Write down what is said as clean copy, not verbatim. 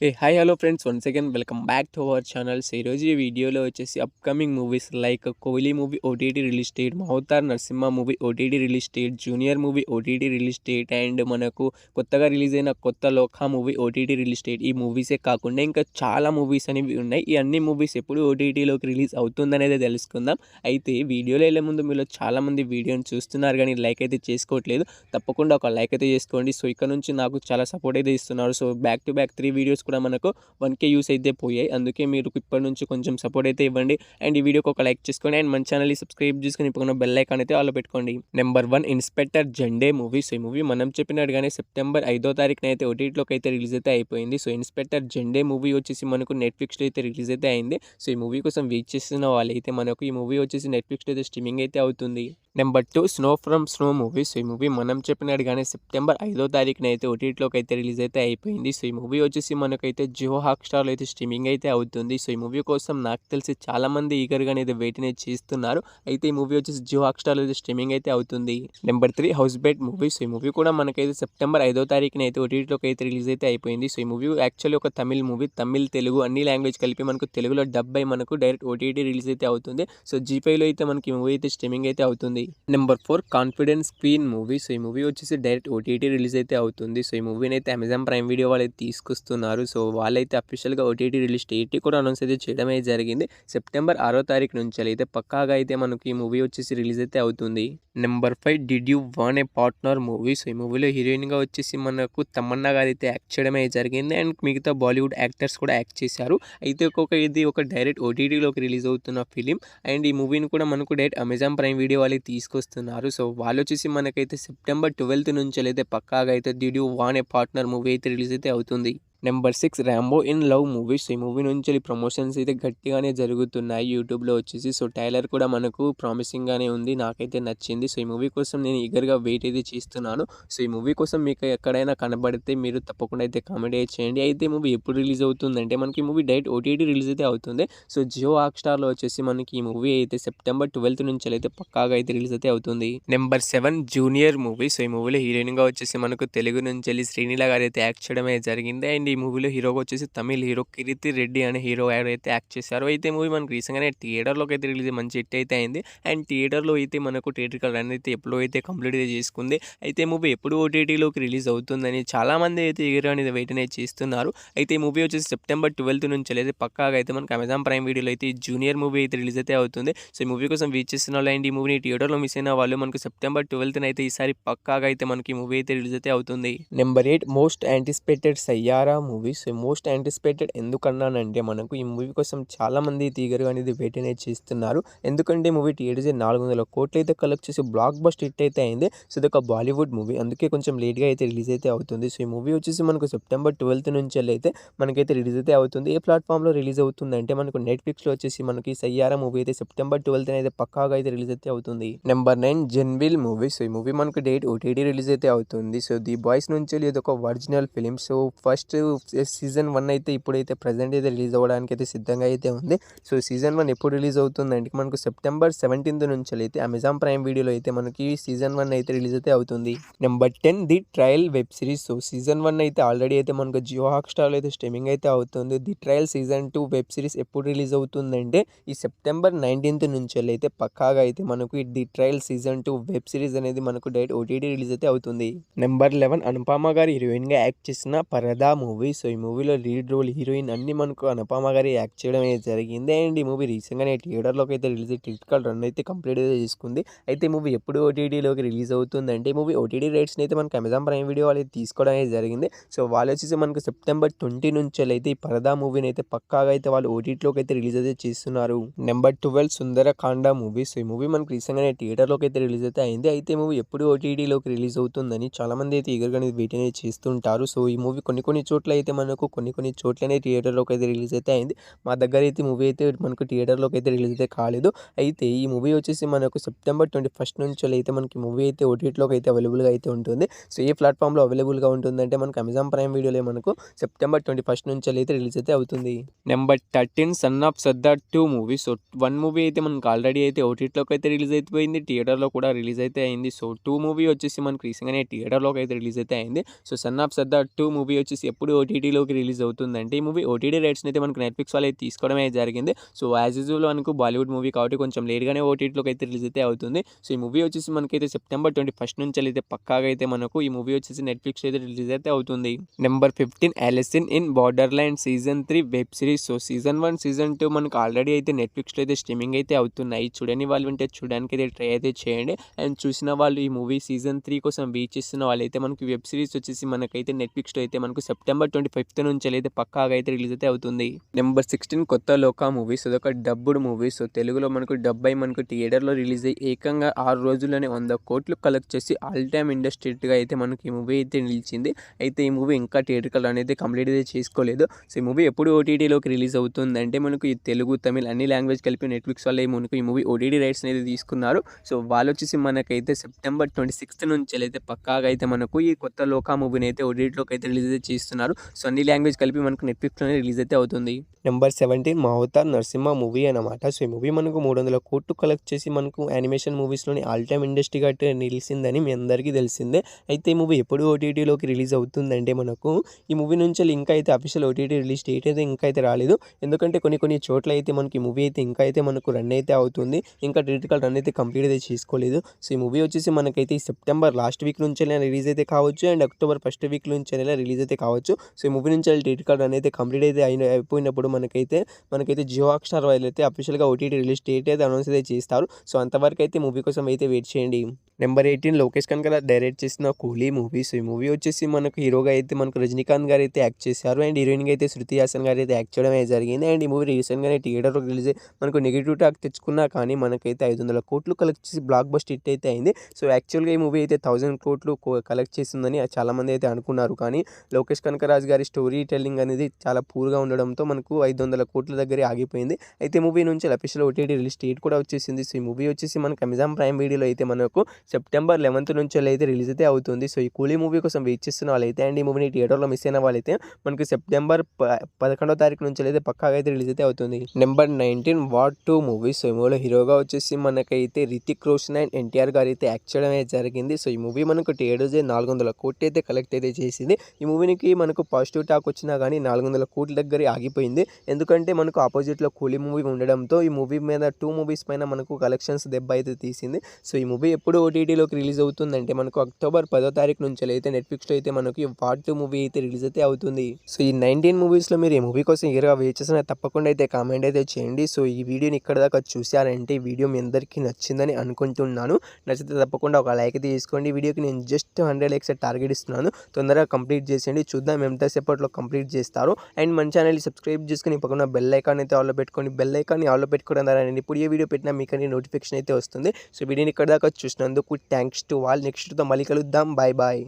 Hi hello friends, once again welcome back to our channel. So ఈరోజు ఈ వీడియోలో వచ్చేసి upcoming movies like Kohli movie OTT release date, Mahavatar Narasimha movie OTT release date, junior movie OTT release date and మనకు కొత్తగా release అయిన కొత్త లోకా movie OTT release date. ఈ మూవీసే కాకుండా ఇంకా చాలా మూవీస్ అనేవి ఉన్నాయి. ఈ అన్ని మూవీస్ ఎప్పుడు ఓటీటీలోకి రిలీజ్ అవుతుందనేది తెలుసుకుందాం. అయితే వీడియోలో వెళ్ళే ముందు మీలో చాలామంది వీడియోని చూస్తున్నారు కానీ లైక్ అయితే చేసుకోవట్లేదు. తప్పకుండా ఒక లైక్ అయితే చేసుకోండి. సో ఇక్కడ నుంచి నాకు చాలా సపోర్ట్ అయితే ఇస్తున్నారు. So back to back 3 videos కూడా మనకు 1K యూస్ అయితే పోయాయి. అందుకే మీరు ఇప్పటి నుంచి కొంచెం సపోర్ట్ అయితే ఇవ్వండి అండ్ ఈ వీడియోకి ఒక లైక్ చేసుకోండి అండ్ మన ఛానల్ని సబ్స్క్రైబ్ చేసుకుని ఇప్పుడు బెల్ ఐకాన్ అయితే ఆల్లో పెట్టుకోండి. Number 1 inspector జండే movie. సో ఈ మూవీ మనం చెప్పినట్టుగానే సెప్టెంబర్ 5వ తారీఖున అయితే ఓటీటీలోకి అయితే రిలీజ్ అయితే అయిపోయింది. సో ఇన్స్పెక్టర్ జండే మూవీ వచ్చేసి మనకు నెట్ఫ్లిక్స్లో అయితే రిలీజ్ అయితే అయింది. సో ఈ మూవీ కోసం వెయిట్ చేస్తున్న వాళ్ళైతే మనకు ఈ మూవీ వచ్చేసి నెట్ఫ్లిక్స్లో అయితే స్ట్రీమింగ్ అయితే అవుతుంది. Number 2 snow from snow movie. So ఈ మూవీ మనం చెప్పినట్టుగానే సెప్టెంబర్ 5వ తారీఖున అయితే ఓటీటీలోకి అయితే రిలీజ్ అయితే అయిపోయింది. సో ఈ మూవీ వచ్చేసి మనకైతే జియో హాట్‌స్టార్‌లో అయితే స్ట్రీమింగ్ అయితే అవుతుంది. సో ఈ మూవీ కోసం నాకు తెలిసి చాలామంది ఈగర్‌గా అనేది వెయిట్ అనేది చేస్తున్నారు. అయితే ఈ మూవీ వచ్చేసి జియో హాట్‌స్టార్‌లో అయితే స్ట్రీమింగ్ అయితే అవుతుంది. Number 3 house bait movie. So ఈ మూవీ కూడా మనకైతే సెప్టెంబర్ 5వ తారీఖున అయితే ఓటీటీలోకి అయితే రిలీజ్ అయితే అయిపోయింది. సో ఈ మూవీ యాక్చువల్లీ ఒక తమిళ్ మూవీ. తమిళ్, తెలుగు అన్ని లాంగ్వేజ్ కలిపి మనకు తెలుగులో డబ్ అయి మనకు డైరెక్ట్ ఓటీటీ రిలీజ్ అయితే అవుతుంది. సో జీ5లో అయితే మనకి మూవీ అయితే స్ట్రీమింగ్ అయితే అవుతుంది. Number 4 confidence queen movie. So ఈ మూవీ వచ్చేసి డైరెక్ట్ ఓటీటీ రిలీజ్ అయితే అవుతుంది. సో ఈ మూవీని అయితే అమెజాన్ ప్రైమ్ వీడియో వాళ్ళు అయితే తీసుకొస్తున్నారు. సో వాళ్ళైతే అఫీషియల్గా ఓటీటీ రిలీజ్ డేట్ కూడా అనౌన్స్ అయితే చేయడం అయితే జరిగింది. సెప్టెంబర్ 6వ తారీఖు నుంచి అయితే పక్కాగా అయితే మనకి ఈ మూవీ వచ్చేసి రిలీజ్ అయితే అవుతుంది. Number 5 did you want a partner movie. So ఈ మూవీలో హీరోయిన్గా వచ్చేసి మనకు తమన్నా గారు అయితే యాక్ట్ చేయడం అయితే జరిగింది అండ్ మిగతా బాలీవుడ్ యాక్టర్స్ కూడా యాక్ట్ చేశారు. అయితే ఇది ఒక డైరెక్ట్ ఓటీటీలోకి రిలీజ్ అవుతున్న ఫిలిం అండ్ ఈ మూవీని కూడా మనకు డైరెక్ట్ అమెజాన్ ప్రైమ్ వీడియో వాళ్ళు తీసుకొస్తున్నారు. సో వాళ్ళు వచ్చేసి మనకైతే సెప్టెంబర్ 12th నుంచి అయితే పక్కాగా అయితే did you want a partner movie అయితే రిలీజ్ అయితే అవుతుంది. Number 6 Rambo in love movies. ఈ మూవీ నుంచి ప్రమోషన్స్ అయితే గట్టిగానే జరుగుతున్నాయి యూట్యూబ్లో వచ్చేసి. సో ట్రైలర్ కూడా మనకు ప్రామిసింగ్గానే ఉంది, నాకైతే నచ్చింది. సో ఈ మూవీ కోసం నేను ఈగర్గా వెయిట్ అయితే చేస్తున్నాను. సో ఈ మూవీ కోసం మీకు ఎక్కడైనా కనబడితే మీరు తప్పకుండా అయితే కామెంట్ అయితే చేయండి. అయితే ఈ మూవీ ఎప్పుడు రిలీజ్ అవుతుందంటే మనకి ఈ మూవీ డైరెక్ట్ ఓటీటీ రిలీజ్ అయితే అవుతుంది. సో జియో హాట్‌స్టార్‌లో వచ్చేసి మనకి ఈ మూవీ అయితే సెప్టెంబర్ 12th నుంచి అయితే పక్కాగా అయితే రిలీజ్ అయితే అవుతుంది. Number 7 junior movie. సో ఈ మూవీలో హీరోయిన్గా వచ్చేసి మనకు తెలుగు నుంచి శ్రీనీల గారు అయితే యాక్ట్ చేయడం అయితే జరిగింది అండ్ ఈ మూవీలో హీరోగా వచ్చేసి తమిళ్ హీరో కీర్తి రెడ్డి అనే హీరో అయితే యాక్ట్ చేశారు. అయితే మూవీ మనకు రీసెంట్గానే థియేటర్లోకి అయితే రిలీజ్ మంచి హిట్ అయితే అయింది అండ్ థియేటర్లో అయితే మనకు థియేటర్కల్ రన్ అయితే ఎప్పుడో అయితే కంప్లీట్ అయితే చేసుకుంది. అయితే మూవీ ఎప్పుడు ఓటీటీలోకి రిలీజ్ అవుతుందని చాలామంది అయితే ఈగర్ అనేది వెయిట్ అనేది చేస్తున్నారు. అయితే ఈ మూవీ వచ్చేసి సెప్టెంబర్ 12th నుంచి అయితే పక్కాగా అయితే మనకు అమెజాన్ ప్రైమ్ వీడియోలో అయితే ఈ జూనియర్ మూవీ అయితే రిలీజ్ అయితే అవుతుంది. సో ఈ మూవీ కోసం వెయిట్ చేస్తున్న వాళ్ళు అండ్ ఈ మూవీని థియేటర్లో మిస్ అయిన వాళ్ళు మనకు సెప్టెంబర్ 12th అయితే ఈసారి పక్కాగా అయితే మనకి ఈ మూవీ అయితే రిలీజ్ అయితే అవుతుంది. Number 8 most anticipated Saiyaara movie. So most anticipated ఎందుకన్నానంటే మనకు ఈ మూవీ కోసం చాలామంది ఈగర్గా అనేది వెయిట్ అనేది చేస్తున్నారు. ఎందుకంటే మూవీ టీఆర్పీ 400 కోట్లు అయితే కలెక్ట్ చేసి బ్లాక్ బస్టర్ హిట్ అయితే అయింది. సో ఇది ఒక బాలీవుడ్ మూవీ, అందుకే కొంచెం లేట్గా అయితే రిలీజ్ అయితే అవుతుంది. సో ఈ మూవీ వచ్చేసి మనకు సెప్టెంబర్ 12th నుంచి అయితే మనకైతే రిలీజ్ అయితే అవుతుంది. ఏ ప్లాట్ఫామ్లో రిలీజ్ అవుతుంది అంటే మనకు నెట్ఫ్లిక్స్లో వచ్చేసి మనకి సయ్యారా మూవీ అయితే సెప్టెంబర్ 12th అయితే పక్కాగా అయితే రిలీజ్ అయితే అవుతుంది. Number 9 Gen V movie. సో ఈ మూవీ మనకు డేట్ ఓటీటీ రిలీజ్ అయితే అవుతుంది. సో ది బాయ్స్ నుంచి ఇది ఒక original film. So first season 1 అయితే ఇప్పుడైతే ప్రజెంట్ అయితే రిలీజ్ అవ్వడానికి అయితే సిద్ధంగా అయితే ఉంది. సో సీజన్ 1 ఎప్పుడు రిలీజ్ అవుతుందంటే మనకు సెప్టెంబర్ 17th నుంచి అయితే అమెజాన్ ప్రైమ్ వీడియోలో అయితే మనకి సీజన్ 1 అయితే రిలీజ్ అయితే అవుతుంది. Number 10 the trial web series. So season 1 అయితే ఆల్రెడీ అయితే మనకు జియో హాట్‌స్టార్‌లో అయితే స్ట్రీమింగ్ అయితే అవుతుంది. The trial season 2 web series ఎప్పుడు రిలీజ్ అవుతుందంటే ఈ సెప్టెంబర్ 19th నుంచి అయితే పక్కాగా అయితే మనకు the trial season 2 web series అనేది మనకు డైరెక్ట్ ఓటీటీ రిలీజ్ అయితే అవుతుంది. నెంబర్ 11 అనుపమ గారు హీరోయిన్గా యాక్ట్ చేసిన పరదా మూవీ. సో ఈ మూవీలో లీడ్ రోల్ హీరోయిన్ అన్ని మనకు అనుపమ గారి యాక్ట్ చేయడం అయితే జరిగింది అండ్ ఈ మూవీ రీసెంట్గానే థియేటర్లోకి అయితే రిలీజ్ టికెట్ రన్ అయితే కంప్లీట్ అయితే చేసుకుంది. అయితే ఈ మూవీ ఎప్పుడు ఓటీటీలోకి రిలీజ్ అవుతుందంటే ఈ మూవీ ఓటీటీ రైట్స్ని అయితే మనకు అమెజాన్ ప్రైమ్ వీడియో వాళ్ళు తీసుకోవడం అయితే జరిగింది. సో వాళ్ళు వచ్చేసి మనకు సెప్టెంబర్ 20 నుంచి అయితే ఈ పరదా మూవీని అయితే పక్కాగా అయితే వాళ్ళు ఓటీటీలోకి అయితే రిలీజ్ అయితే చేస్తున్నారు. Number 12 Sundarakanda movie. సో ఈ మూవీ మనకు రీసెంట్గానే థియేటర్లోకి అయితే రిలీజ్ అయితే అయింది. అయితే ఈ మూవీ ఎప్పుడు ఓటీటీలోకి రిలీజ్ అవుతుందని చాలామంది అయితే ఈగర్గా వెయిట్ అనేది చేస్తుంటారు. సో ఈ మూవీ కొన్ని చోట్ల అయితే మనకు కొన్ని చోట్లనే థియేటర్లోకి అయితే రిలీజ్ అయితే అయింది. మా దగ్గర అయితే మూవీ అయితే మనకు థియేటర్లోకి అయితే రిలీజ్ అయితే కాలేదు. అయితే ఈ మూవీ వచ్చేసి మనకు సెప్టెంబర్ 21st నుంచి అయితే మనకి మూవీ అయితే ఓటీటీలోకి అయితే అవైలబుల్గా అయితే ఉంటుంది. సో ఏ ప్లాట్ఫామ్లో అవైలబుల్గా ఉంటుందంటే మనకు అమెజాన్ ప్రైమ్ వీడియోలో మనకు సెప్టెంబర్ 21st నుంచి అయితే రిలీజ్ అయితే అవుతుంది. Number 13 son of Sardar 2 movie. So 1 movie అయితే మనకు ఆల్రెడీ అయితే ఓటీటీలోకి అయితే రిలీజ్ అయిపోయింది, థియేటర్లో కూడా రిలీజ్ అయితే అయింది. సో 2 మూవీ వచ్చేసి మనకు రీసెంట్గానే థియేటర్లోకి అయితే రిలీజ్ అయితే అయింది. So son of Sardar 2 movie వచ్చేసి ఎప్పుడు ఓటీటీలోకి రిలీజ్ అవుతుందంటే ఈ మూవీ ఓటీటీ రైట్స్ని అయితే మనకు నెట్ఫ్లిక్స్ వాళ్ళు అయితే తీసుకోవడమే జరిగింది. సో యాజ్ యూజువల్ మనకు బాలీవుడ్ మూవీ కాబట్టి కొంచెం లేట్గానే ఓటీటీలోకి అయితే రిలీజ్ అయితే అవుతుంది. సో ఈ మూవీ వచ్చేసి మనకైతే సెప్టెంబర్ 21 నుంచి అయితే పక్కాగా అయితే మనకు ఈ మూవీ వచ్చేసి నెట్ఫ్లిక్స్ అయితే రిలీజ్ అయితే అవుతుంది. Number 15 Alice in Borderland season 3 web series. So season 1 season 2 మనకు ఆల్రెడీ అయితే నెట్ఫ్లిక్స్లో అయితే స్ట్రీమింగ్ అయితే అవుతున్నాయి. చూడని వాళ్ళు ఉంటే చూడడానికి అయితే ట్రై అయితే చేయండి. అండ్ చూసిన వాళ్ళు ఈ మూవీ సీజన్ 3 కోసం వెయిట్ చేస్తున్న వాళ్ళైతే మనకి వెబ్ సిరీస్ వచ్చేసి మనకైతే నెట్ఫ్లిక్స్లో అయితే మనకు సెప్టెంబర్ 25 నుంచి అయితే పక్కాగా అయితే రిలీజ్ అయితే అవుతుంది. నెంబర్ 16 కొత్త లోక మూవీస్. అదొక డబ్బుడ్ మూవీ. సో తెలుగులో మనకు డబ్బై మనకు థియేటర్లో రిలీజ్ అయ్యి ఏకంగా 6 రోజుల్లోనే 100 కోట్లు కలెక్ట్ చేసి ఆల్ టైమ్ ఇండస్ట్రీగా అయితే మనకి ఈ మూవీ అయితే నిలిచింది. అయితే ఈ మూవీ ఇంకా థియేటర్ అనేది కంప్లీట్ అయితే చేసుకోలేదు. సో ఈ మూవీ ఎప్పుడు ఓటీటీలోకి రిలీజ్ అవుతుందంటే మనకు ఈ తెలుగు, తమిళ్ అన్ని లాంగ్వేజ్ కలిపి నెట్ఫ్లిక్స్ వల్ల మనకు ఈ మూవీ ఓటీటీ రైట్స్ అనేది తీసుకున్నారు. సో వాళ్ళు వచ్చేసి మనకైతే సెప్టెంబర్ 26 నుంచి అయితే పక్కాగా అయితే మనకు ఈ కొత్త లోక మూవీని అయితే ఓటీటీలోకి అయితే రిలీజ్ అయితే చేస్తున్నారు. సో అన్ని లాంగ్వేజ్ కలిపి మనకు నెట్ఫ్లిక్స్లోనే రిలీజ్ అయితే అవుతుంది. నెంబర్ 17 మహోతార్ నరసింహ మూవీ అనమాట. సో ఈ మూవీ మనకు 300 కోట్లు కలెక్ట్ చేసి మనకు యానిమేషన్ మూవీస్లోని ఆల్ టైమ్ ఇండస్ట్రీగా అయితే నిలిచిందని మీ అందరికీ తెలిసిందే. అయితే ఈ మూవీ ఎప్పుడు ఓటీటీలోకి రిలీజ్ అవుతుందంటే మనకు ఈ మూవీ నుంచి ఇంకా అయితే అఫీషియల్ ఓటీటీ రిలీజ్ డేట్ అయితే ఇంకా అయితే రాలేదు. ఎందుకంటే కొన్ని చోట్ల అయితే మనకి ఈ మూవీ అయితే ఇంకా అయితే మనకు రన్ అయితే అవుతుంది. ఇంకా థియేట్రికల్ రన్ అయితే కంప్లీట్ అయితే చేసుకోలేదు. సో ఈ మూవీ వచ్చేసి మనకైతే ఈ సెప్టెంబర్ లాస్ట్ వీక్ నుంచి రిలీజ్ అయితే కావచ్చు అండ్ అక్టోబర్ ఫస్ట్ వీక్ నుంచి రిలీజ్ అయితే కావచ్చు. సో ఈ మూవీ నుంచి థియేట్రికల్ రన్ అయితే కంప్లీట్ అయితే అయిపోయినప్పుడు మనకైతే జియో హాట్‌స్టార్ వాళ్ళు అయితే అఫీషియల్గా ఓటీటీ రిలీజ్ డేట్ అయితే అనౌన్స్ అయితే చేస్తారు. సో అంతవరకు అయితే మూవీ కోసం అయితే వెయిట్ చేయండి. నెంబర్ 18 లోకేష్ కనగరాజ్ డైరెక్ట్ చేసిన కూలీ మూవీ. సో ఈ మూవీ వచ్చేసి మనకు హీరోగా అయితే మనకు రజనీకాంత్ గారు అయితే యాక్ట్ చేశారు అండ్ హీరోయిన్గా అయితే శృతి హాసన్ గారు అయితే యాక్ట్ చేయడం అయితే జరిగింది. అండ్ ఈ మూవీ రీసెంట్గానే థియేటర్లో రిలీజ్ మనకు నెగిటివ్ టాక్ తెచ్చుకున్నా కానీ మనకైతే 500 కోట్లు కలెక్ట్ చేసి బ్లాక్ బస్టర్ హిట్ అయితే అయింది. సో యాక్చువల్గా ఈ మూవీ అయితే 1000 కోట్లు కలెక్ట్ చేసిందని చాలామంది అయితే అనుకున్నారు. కానీ లోకేష్ కనగరాజ్ గారి స్టోరీ టెల్లింగ్ అనేది చాలా పూర్గా ఉండడంతో మనకు 500 కోట్ల దగ్గరే ఆగిపోయింది. అయితే మూవీ నుంచి అఫీషియల్ ఓటీటీ రిలీజ్ డేట్ కూడా వచ్చేసింది. సో ఈ మూవీ వచ్చేసి మనకు అమెజాన్ ప్రైమ్ వీడియోలో అయితే మనకు సెప్టెంబర్ 11 నుంచి అయితే రిలీజ్ అయితే అవుతుంది. సో ఈ కూలీ మూవీ కోసం వెయిట్ చేస్తున్న వాళ్ళైతే అండ్ ఈ మూవీని థియేటర్లో మిస్ అయిన వాళ్ళైతే మనకు సెప్టెంబర్ 11వ తారీఖు నుంచి అయితే పక్కాగా అయితే రిలీజ్ అయితే అవుతుంది. Number 19 war 2 movie. సో ఈ మూవీలో హీరోగా వచ్చేసి మనకైతే రితిక్ రోషన్ అండ్ ఎన్టీఆర్ గారు అయితే యాక్ట్ చేయడం అయితే జరిగింది. సో ఈ మూవీ మనకు థియేటర్స్ 400 కోట్లు అయితే కలెక్ట్ అయితే చేసింది. ఈ మూవీకి మనకు పాజిటివ్ టాక్ వచ్చినా కానీ 400 కోట్ల దగ్గర ఆగిపోయింది. ఎందుకంటే మనకు ఆపోజిట్లో కూలీ మూవీ ఉండడంతో ఈ మూవీ మీద 2 మూవీస్ పైన మనకు కలెక్షన్స్ దెబ్బ అయితే తీసింది. సో ఈ మూవీ ఎప్పుడు ఓటీటీలోకి రిలీజ్ అవుతుందంటే మనకు అక్టోబర్ 10వ తారీఖు నుంచి అయితే నెట్ఫ్లిక్స్లో అయితే మనకి వార్ 2 మూవీ అయితే రిలీజ్ అయితే అవుతుంది. సో ఈ 19 మూవీస్లో మీరు ఈ మూవీ కోసం ఈగర్గా వెయిట్ చేసిన తప్పకుండా అయితే కామెంట్ అయితే చేయండి. సో ఈ వీడియోని ఇక్కడ దాకా చూసారంటే ఈ వీడియో మీ అందరికీ నచ్చిందని అనుకుంటున్నాను. నచ్చితే తప్పకుండా ఒక లైక్ అయితే తీసుకోండి. ఈ వీడియోకి నేను జస్ట్ 100 లైక్స్ టార్గెట్ ఇస్తున్నాను. తొందరగా కంప్లీట్ చేసేయండి. చూద్దాం ఎంతసేపట్లో కంప్లీట్ చేస్తారు. అండ్ మన ఛానల్ని సబ్స్క్రైబ్ చేసుకుని పక్కన బెల్ ఐకాన్ అయితే ఆల్లో పెట్టుకోండి. బెల్ ఐకాన్ని ఆల్లో పెట్టుకోవడం ద్వారా నేను ఇప్పుడు ఏ వీడియో పెట్టినా మీకు నోటిఫికేషన్ అయితే వస్తుంది. సో వీడియోని ఇక్కడ దాకా చూసినందుకు థ్యాంక్స్ టు ఆల్. నెక్స్ట్తో మళ్ళీ కలుద్దాం. Bye bye.